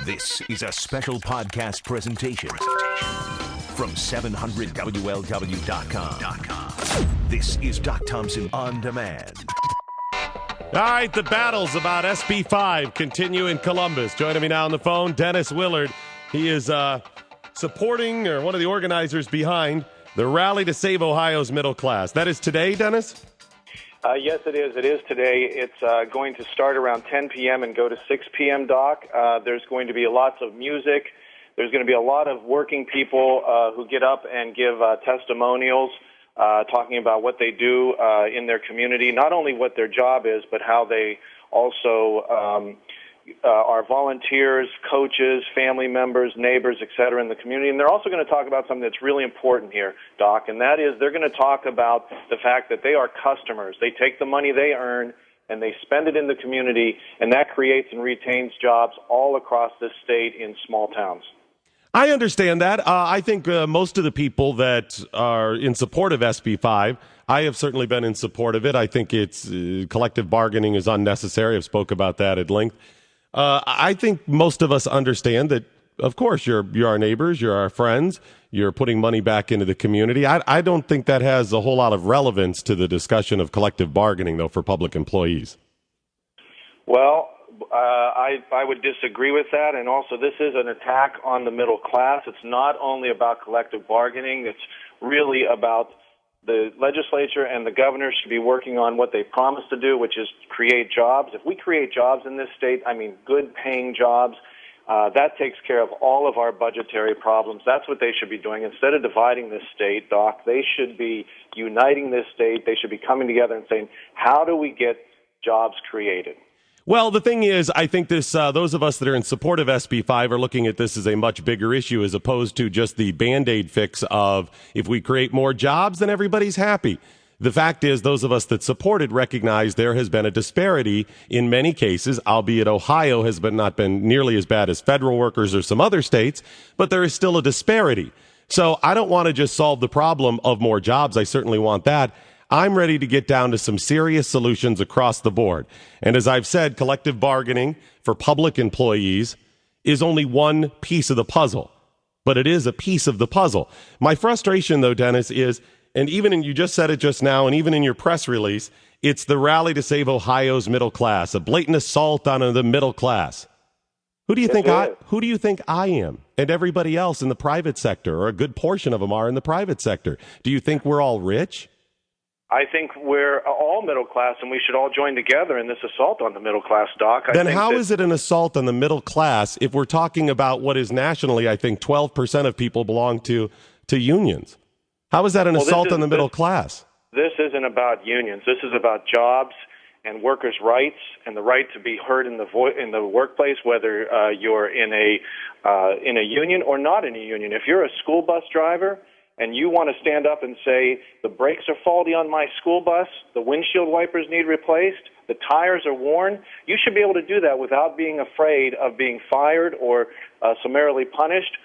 This is a special podcast presentation from 700WLW.com. This is Doc Thompson On Demand. All right, the battles about SB5 continue in Columbus. Joining me now on the phone, Dennis Willard. He is supporting, or one of the organizers behind, the Rally to Save Ohio's Middle Class. That is today, Dennis? Yes, it is. It is today. It's going to start around 10 p.m. and go to 6 p.m., Doc. There's going to be lots of music. There's going to be a lot of working people who get up and give testimonials, talking about what they do in their community, not only what their job is, but how they also are volunteers, coaches, family members, neighbors, et cetera, in the community. And they're also going to talk about something that's really important here, Doc, and that is they're going to talk about the fact that they are customers. They take the money they earn and they spend it in the community, and that creates and retains jobs all across this state in small towns. I understand that. I think most of the people that are in support of SB5, I have certainly been in support of it. I think it's collective bargaining is unnecessary. I've spoke about that at length. I think most of us understand that, of course, you're our neighbors, you're our friends, you're putting money back into the community. I don't think that has a whole lot of relevance to the discussion of collective bargaining, though, for public employees. Well, I would disagree with that, and also this is an attack on the middle class. It's not only about collective bargaining, it's really about the legislature and the governor should be working on what they promised to do, which is create jobs. If we create jobs in this state, I mean good paying jobs, that takes care of all of our budgetary problems. That's what they should be doing. Instead of dividing this state, Doc, they should be uniting this state. They should be coming together and saying, how do we get jobs created? Well, the thing is, I think those of us that are in support of SB5 are looking at this as a much bigger issue as opposed to just the Band-Aid fix of if we create more jobs, then everybody's happy. The fact is, those of us that support it recognize there has been a disparity in many cases, albeit Ohio has not been nearly as bad as federal workers or some other states, but there is still a disparity. So I don't want to just solve the problem of more jobs. I certainly want that. I'm ready to get down to some serious solutions across the board. And as I've said, collective bargaining for public employees is only one piece of the puzzle, but it is a piece of the puzzle. My frustration, though, Dennis, is, and you just said it just now, and even in your press release, it's the Rally to Save Ohio's Middle Class, a blatant assault on the middle class. Who do you think I am? And everybody else in the private sector, or a good portion of them are in the private sector. Do you think we're all rich? I think we're all middle class, and we should all join together in this assault on the middle class, Doc. Then how is it an assault on the middle class if we're talking about what is nationally, I think, 12% of people belong to unions? How is that an assault on the middle class? This isn't about unions. This is about jobs and workers' rights and the right to be heard in the workplace, whether you're in a union or not in a union. If you're a school bus driver and you want to stand up and say, the brakes are faulty on my school bus, the windshield wipers need replaced, the tires are worn, you should be able to do that without being afraid of being fired or summarily punished.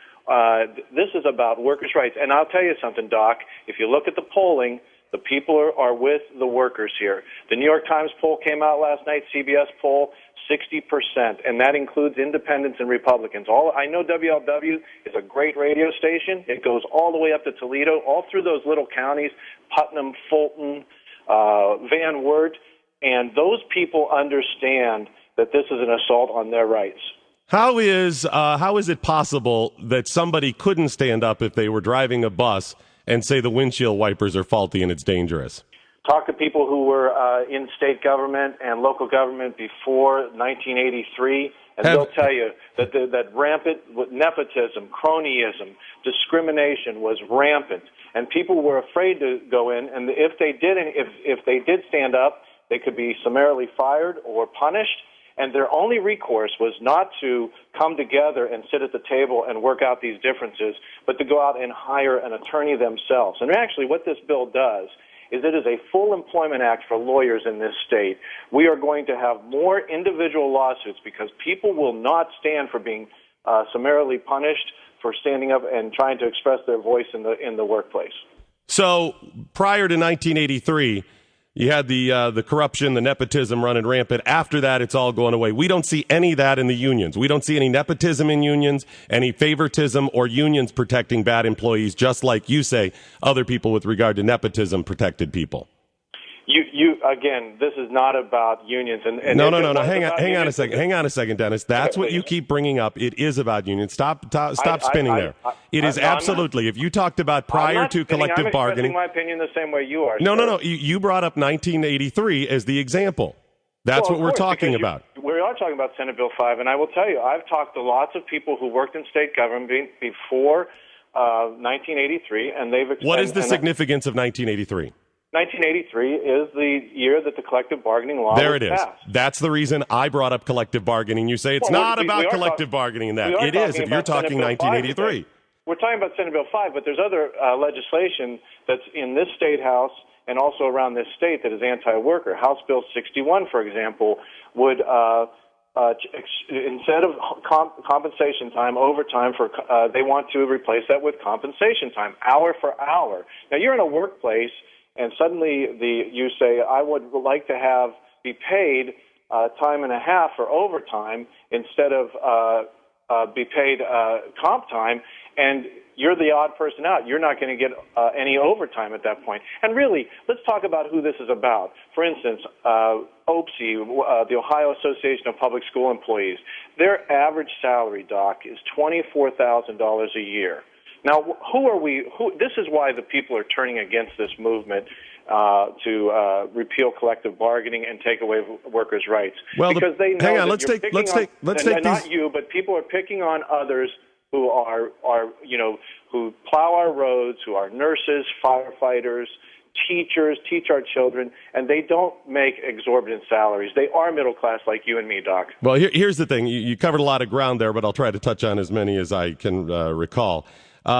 This is about workers' rights. And I'll tell you something, Doc, if you look at the polling, the people are with the workers here. The New York Times poll came out last night, CBS poll, 60%, and that includes independents and Republicans. I know WLW is a great radio station. It goes all the way up to Toledo, all through those little counties, Putnam, Fulton, Van Wert, and those people understand that this is an assault on their rights. How is it possible that somebody couldn't stand up if they were driving a bus and say the windshield wipers are faulty and it's dangerous? Talk to people who were in state government and local government before 1983, and they'll tell you that rampant nepotism, cronyism, discrimination was rampant, and people were afraid to go in. And if they did stand up, they could be summarily fired or punished. And their only recourse was not to come together and sit at the table and work out these differences, but to go out and hire an attorney themselves. And actually, what this bill does is it is a full employment act for lawyers in this state. We are going to have more individual lawsuits because people will not stand for being summarily punished for standing up and trying to express their voice in the workplace. So prior to 1983, You had the corruption, the nepotism running rampant. After that, it's all going away. We don't see any of that in the unions. We don't see any nepotism in unions, any favoritism or unions protecting bad employees, just like you say other people with regard to nepotism protected people. You again, this is not about unions. And no. Hang on a second, Dennis. That's what you keep bringing up. It is about unions. Stop spinning there. It is absolutely. If you talked about prior to collective bargaining, I'm expressing my opinion the same way you are. No. You brought up 1983 as the example. That's what we're talking about. We are talking about Senate Bill 5, and I will tell you, I've talked to lots of people who worked in state government before 1983, and they've. What is the significance of 1983? 1983 is the year that the collective bargaining law was passed. That's the reason I brought up collective bargaining. You say it's not about collective bargaining in that. It is if you're talking 1983. We're talking about Senate Bill 5, but there's other legislation that's in this state house and also around this state that is anti-worker. House Bill 61, for example, would instead of compensation time, overtime they want to replace that with compensation time, hour for hour. Now you're in a workplace. And suddenly you say, I would like to be paid time and a half for overtime instead of be paid comp time, and you're the odd person out. You're not going to get any overtime at that point. And really, let's talk about who this is about. For instance, OPSE, the Ohio Association of Public School Employees, their average salary, Doc, is $24,000 a year. Now, who are we? This is why the people are turning against this movement to repeal collective bargaining and take away workers' rights. Well, because they know hang on. Let's take not you, but people are picking on others who are who plow our roads, who are nurses, firefighters, teachers, teach our children, and they don't make exorbitant salaries. They are middle class like you and me, Doc. Well, here's the thing. You covered a lot of ground there, but I'll try to touch on as many as I can recall.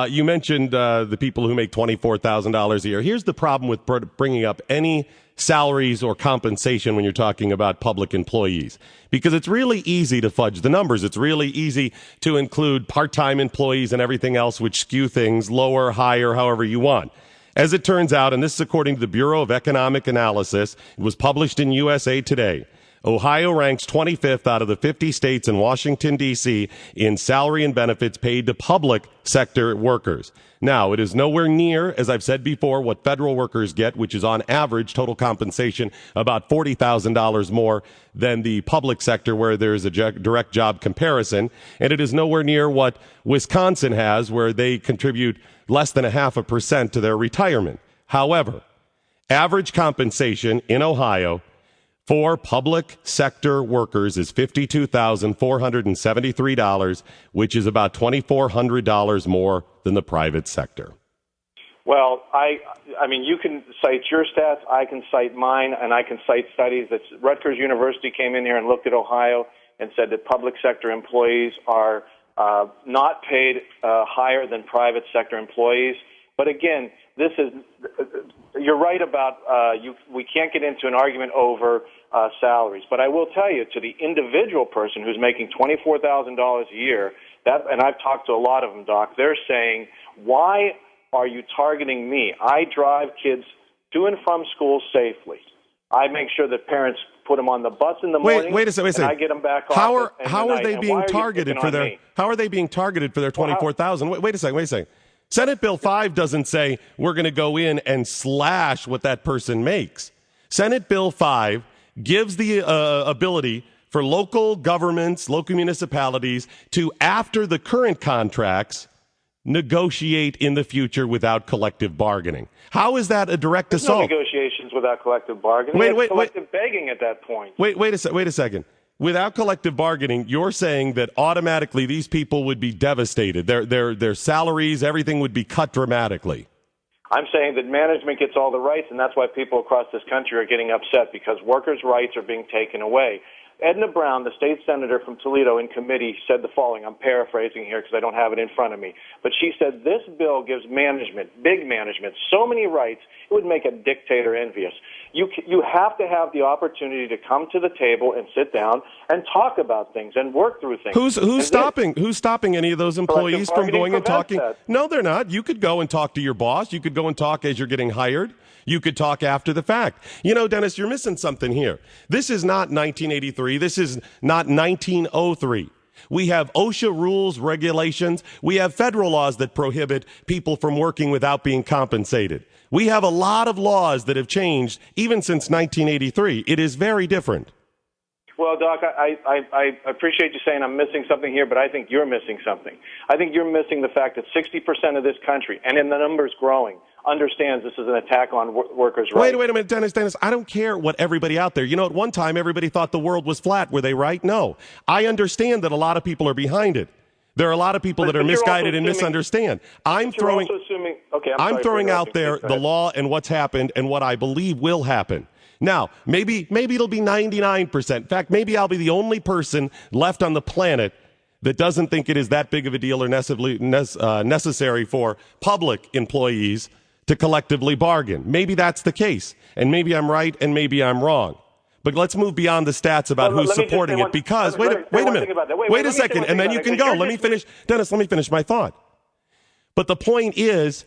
You mentioned the people who make $24,000 a year. Here's the problem with bringing up any salaries or compensation when you're talking about public employees, because it's really easy to fudge the numbers. It's really easy to include part-time employees and everything else, which skew things lower, higher, however you want. As it turns out, and this is according to the Bureau of Economic Analysis, it was published in USA Today, Ohio ranks 25th out of the 50 states in Washington, D.C. in salary and benefits paid to public sector workers. Now, it is nowhere near, as I've said before, what federal workers get, which is on average total compensation about $40,000 more than the public sector where there is a direct job comparison. And it is nowhere near what Wisconsin has, where they contribute less than 0.5% to their retirement. However, average compensation in Ohio for public sector workers is $52,473, which is about $2,400 more than the private sector. Well, I mean, you can cite your stats, I can cite mine, and I can cite studies that Rutgers University came in here and looked at Ohio and said that public sector employees are not paid higher than private sector employees. But again, you're right about we can't get into an argument over salaries. But I will tell you, to the individual person who's making $24,000 a year, and I've talked to a lot of them, Doc, they're saying, why are you targeting me? I drive kids to and from school safely. I make sure that parents put them on the bus in the morning. Wait a second. And I get them back off. How are they being targeted for their $24,000? Wait a second. Senate Bill 5 doesn't say we're going to go in and slash what that person makes. Senate Bill 5 gives the ability for local governments, local municipalities to, after the current contracts, negotiate in the future without collective bargaining. How is that a direct assault? No negotiations without collective bargaining. It's collective begging at that point. Wait a second. Without collective bargaining, you're saying that automatically these people would be devastated. Their salaries, everything would be cut dramatically. I'm saying that management gets all the rights, and that's why people across this country are getting upset, because workers' rights are being taken away. Edna Brown, the state senator from Toledo in committee, said the following. I'm paraphrasing here because I don't have it in front of me. But she said this bill gives management, big management, so many rights, it would make a dictator envious. You have to have the opportunity to come to the table and sit down and talk about things and work through things. Who's stopping any of those employees from going and talking? That. No, they're not. You could go and talk to your boss. You could go and talk as you're getting hired. You could talk after the fact. You know, Dennis, you're missing something here. This is not 1983. This is not 1903. We have OSHA rules, regulations. We have federal laws that prohibit people from working without being compensated. We have a lot of laws that have changed even since 1983. It is very different. Well, Doc, I appreciate you saying I'm missing something here, but I think you're missing something. I think you're missing the fact that 60% of this country, and in the numbers growing, understands this is an attack on workers' rights. Wait a minute, Dennis, I don't care what everybody out there. You know, at one time, everybody thought the world was flat. Were they right? No. I understand that a lot of people are behind it. There are a lot of people that are misguided and misunderstand. I'm throwing out there the law and what's happened and what I believe will happen. Now, maybe it'll be 99%. In fact, maybe I'll be the only person left on the planet that doesn't think it is that big of a deal or necessary for public employees to collectively bargain. Maybe that's the case, and maybe I'm right and maybe I'm wrong. But let's move beyond the stats about who's supporting it, because wait a minute, wait a second, and then you can go. Let me finish, Dennis. Let me finish my thought. But the point is,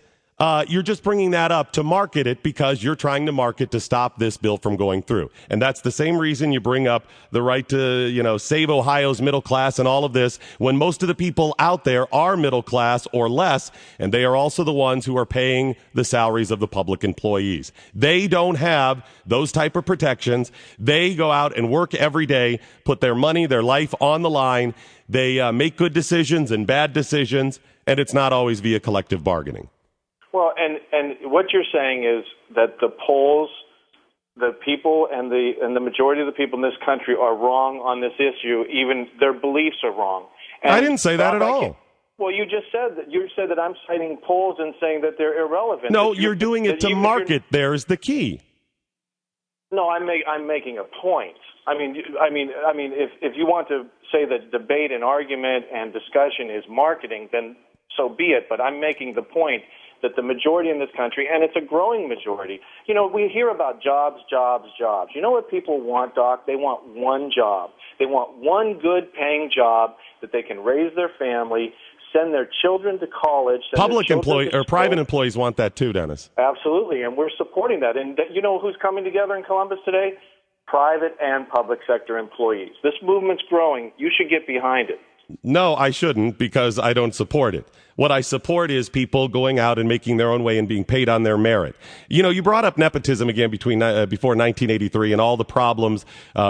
you're just bringing that up to market it because you're trying to market to stop this bill from going through. And that's the same reason you bring up the right to, save Ohio's middle class and all of this, when most of the people out there are middle class or less, and they are also the ones who are paying the salaries of the public employees. They don't have those type of protections. They go out and work every day, put their money, their life on the line. They make good decisions and bad decisions, and it's not always via collective bargaining. Well, and what you're saying is that the polls, the people, and the majority of the people in this country are wrong on this issue. Even their beliefs are wrong. And I didn't say that at all. Well, you just said that. You said that I'm citing polls and saying that they're irrelevant. No, you're doing it to market. There's the key. No, I'm making a point. I mean, if you want to say that debate and argument and discussion is marketing, then so be it. But I'm making the point that the majority in this country, and it's a growing majority, we hear about jobs, jobs, jobs. You know what people want, Doc? They want one job. They want one good paying job that they can raise their family, send their children to college. Public employees or private employees want that too, Dennis. Absolutely, and we're supporting that. And you know who's coming together in Columbus today? Private and public sector employees. This movement's growing. You should get behind it. No, I shouldn't, because I don't support it. What I support is people going out and making their own way and being paid on their merit. You brought up nepotism again before 1983 and all the problems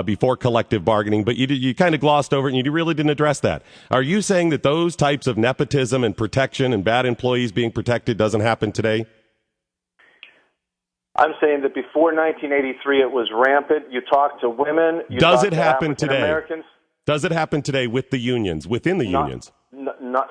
before collective bargaining, but you kind of glossed over it and you really didn't address that. Are you saying that those types of nepotism and protection and bad employees being protected doesn't happen today? I'm saying that before 1983 it was rampant. You talk to women. Does it happen today? Americans. Does it happen today with the unions, within the unions? I'm not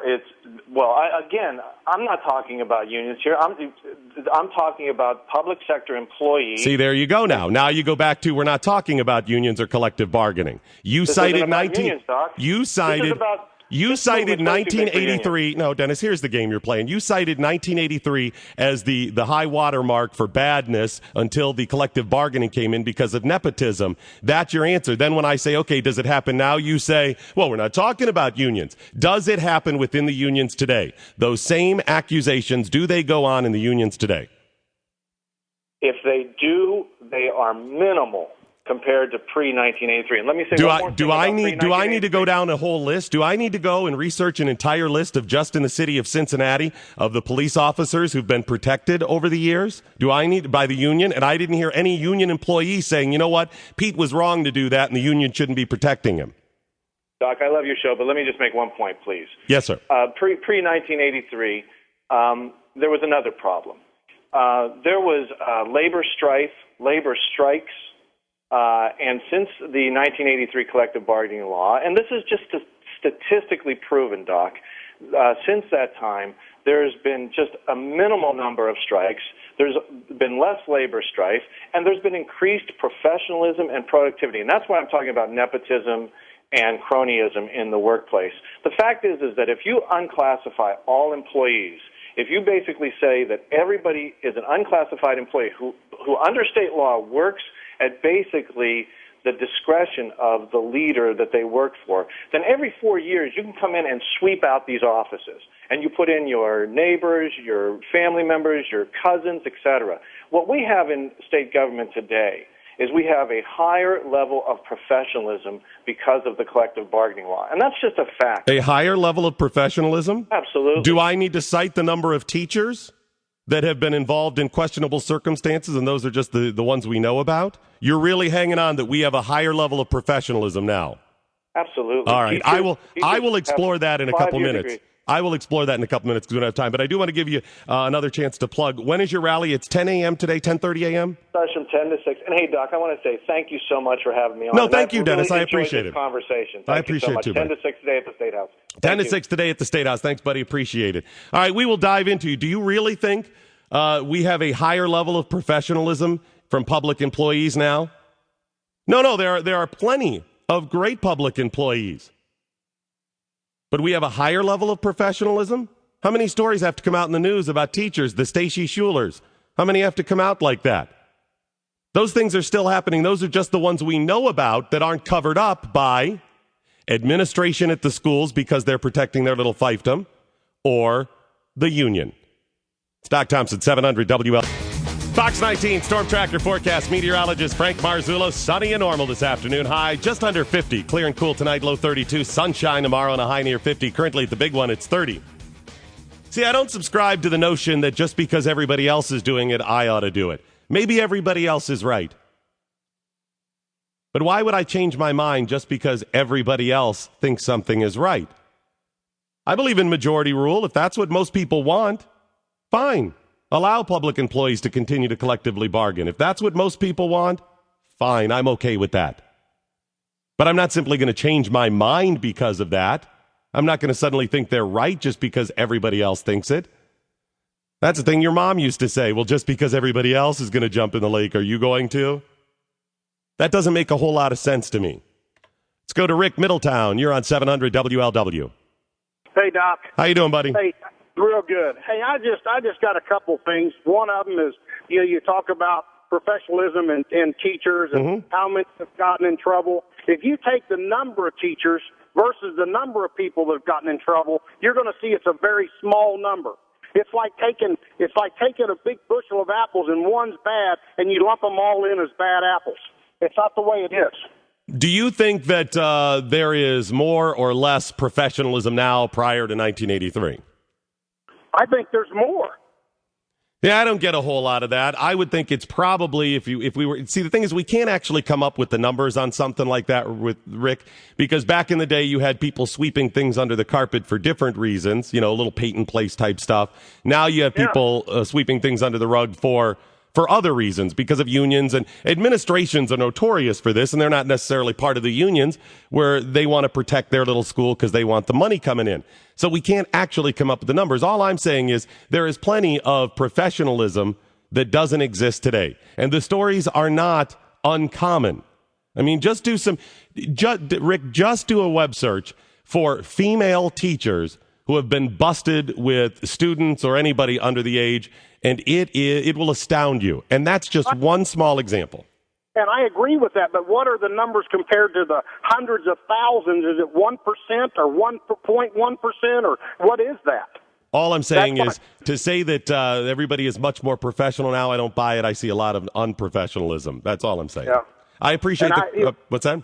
talking about unions here. I'm talking about public sector employees. See, there you go now. Now you go back to we're not talking about unions or collective bargaining. You cited 1983. No, Dennis, here's the game you're playing. You cited 1983 as the high water mark for badness until the collective bargaining came in because of nepotism. That's your answer. Then when I say, okay, does it happen now? You say, well, we're not talking about unions. Does it happen within the unions today? Those same accusations, do they go on in the unions today? If they do, they are minimal compared to pre-1983. And let me say do I need to go down a whole list? Do I need to go and research an entire list of just in the city of Cincinnati of the police officers who've been protected over the years? Do I need by the union? And I didn't hear any union employee saying, you know what, Pete was wrong to do that and the union shouldn't be protecting him. Doc, I love your show, but let me just make one point, please. Yes, sir. Pre-1983, there was another problem. There was labor strikes, and since the 1983 collective bargaining law, and this is just statistically proven, Doc, Since that time, there's been just a minimal number of strikes. There's been less labor strife, and there's been increased professionalism and productivity. And that's why I'm talking about nepotism and cronyism in the workplace. The fact is that if you unclassify all employees, if you basically say that everybody is an unclassified employee who under state law works at basically the discretion of the leader that they work for, then every 4 years you can come in and sweep out these offices. And you put in your neighbors, your family members, your cousins, etc. What we have in state government today is we have a higher level of professionalism because of the collective bargaining law. And that's just a fact. A higher level of professionalism? Absolutely. Do I need to cite the number of teachers that have been involved in questionable circumstances, and those are just the ones we know about? You're really hanging on that we have a higher level of professionalism now? Absolutely. All right. I will explore that in a couple minutes. Degree. I will explore that in a couple minutes because we don't have time. But I do want to give you another chance to plug. When is your rally? It's 10 a.m. today, 10:30 a.m.? Starts from 10 to 6. And, hey, Doc, I want to say thank you so much for having me on. No, thank you, Dennis. I appreciate it. Conversation. I appreciate it, too, 10 to 6 today at the State House. 10 to 6 today at the State House. Thanks, buddy. Appreciate it. All right, we will dive into you. Do you really think we have a higher level of professionalism from public employees now? No, there are plenty of great public employees. But we have a higher level of professionalism? How many stories have to come out in the news about teachers, the Stacy Schulers? How many have to come out like that? Those things are still happening. Those are just the ones we know about that aren't covered up by administration at the schools because they're protecting their little fiefdom, or the union. It's Doc Thompson, 700 WL. Fox 19 Storm Tracker forecast. Meteorologist Frank Marzullo. Sunny and normal this afternoon. High just under 50. Clear and cool tonight, low 32. Sunshine tomorrow and a high near 50. Currently at the big one, it's 30. See, I don't subscribe to the notion that just because everybody else is doing it, I ought to do it. Maybe everybody else is right. But why would I change my mind just because everybody else thinks something is right? I believe in majority rule. If that's what most people want, fine. Allow public employees to continue to collectively bargain. If that's what most people want, fine. I'm okay with that. But I'm not simply going to change my mind because of that. I'm not going to suddenly think they're right just because everybody else thinks it. That's the thing your mom used to say. Well, just because everybody else is going to jump in the lake, are you going to? That doesn't make a whole lot of sense to me. Let's go to Rick Middletown. You're on 700 WLW. Hey, Doc. How you doing, buddy? Hey, real good. Hey, I just got a couple things. One of them is, you talk about professionalism and teachers and how many have gotten in trouble. If you take the number of teachers versus the number of people that have gotten in trouble, you're going to see it's a very small number. It's like taking a big bushel of apples and one's bad and you lump them all in as bad apples. It's not the way it is. Do you think that there is more or less professionalism now prior to 1983? I think there's more. Yeah, I don't get a whole lot of that. I would think it's probably if we were see, the thing is we can't actually come up with the numbers on something like that with Rick, because back in the day you had people sweeping things under the carpet for different reasons, a little Peyton Place type stuff. Now you have people sweeping things under the rug for other reasons, because of unions, and administrations are notorious for this, and they're not necessarily part of the unions where they want to protect their little school because they want the money coming in. So we can't actually come up with the numbers. All I'm saying is there is plenty of professionalism that doesn't exist today, and the stories are not uncommon. I mean, just do a web search for female teachers who have been busted with students or anybody under the age, and it will astound you. And that's just one small example. And I agree with that, but what are the numbers compared to the hundreds of thousands? Is it 1% or 1.1%, or what is that? All I'm saying is to say that everybody is much more professional now, I don't buy it. I see a lot of unprofessionalism. That's all I'm saying. Yeah. I appreciate what's that?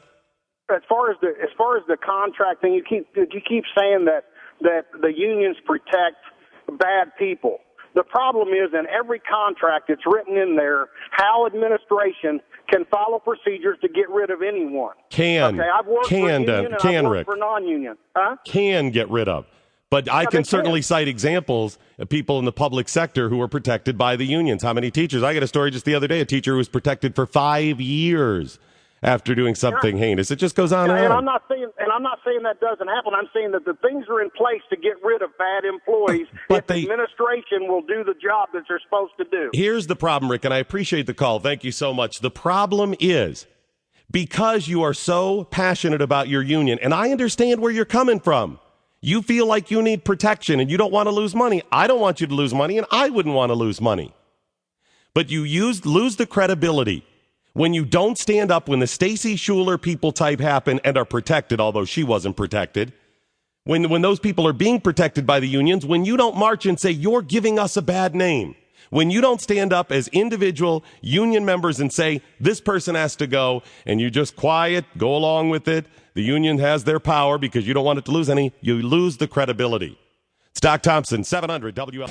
As far as the contract thing, you keep saying that the unions protect bad people. The problem is, in every contract, it's written in there how administration can follow procedures to get rid of anyone. I've worked for union and I've worked for non-union. Can get rid of. But I can certainly cite examples of people in the public sector who were protected by the unions. How many teachers? I got a story just the other day, a teacher who was protected for 5 years after doing something heinous. It just goes on and And on. I'm not saying that doesn't happen. I'm saying that the things are in place to get rid of bad employees if the administration will do the job that they're supposed to do. Here's the problem, Rick, and I appreciate the call. Thank you so much. The problem is because you are so passionate about your union, and I understand where you're coming from. You feel like you need protection and you don't want to lose money. I don't want you to lose money, and I wouldn't want to lose money. But you lose the credibility when you don't stand up when the Stacy Schuler people type happen and are protected, although she wasn't protected. When those people are being protected by the unions, when you don't march and say, you're giving us a bad name. When you don't stand up as individual union members and say, this person has to go, and you just quiet, go along with it. The union has their power because you don't want it to lose any. You lose the credibility. It's Doc Thompson, 700 WL.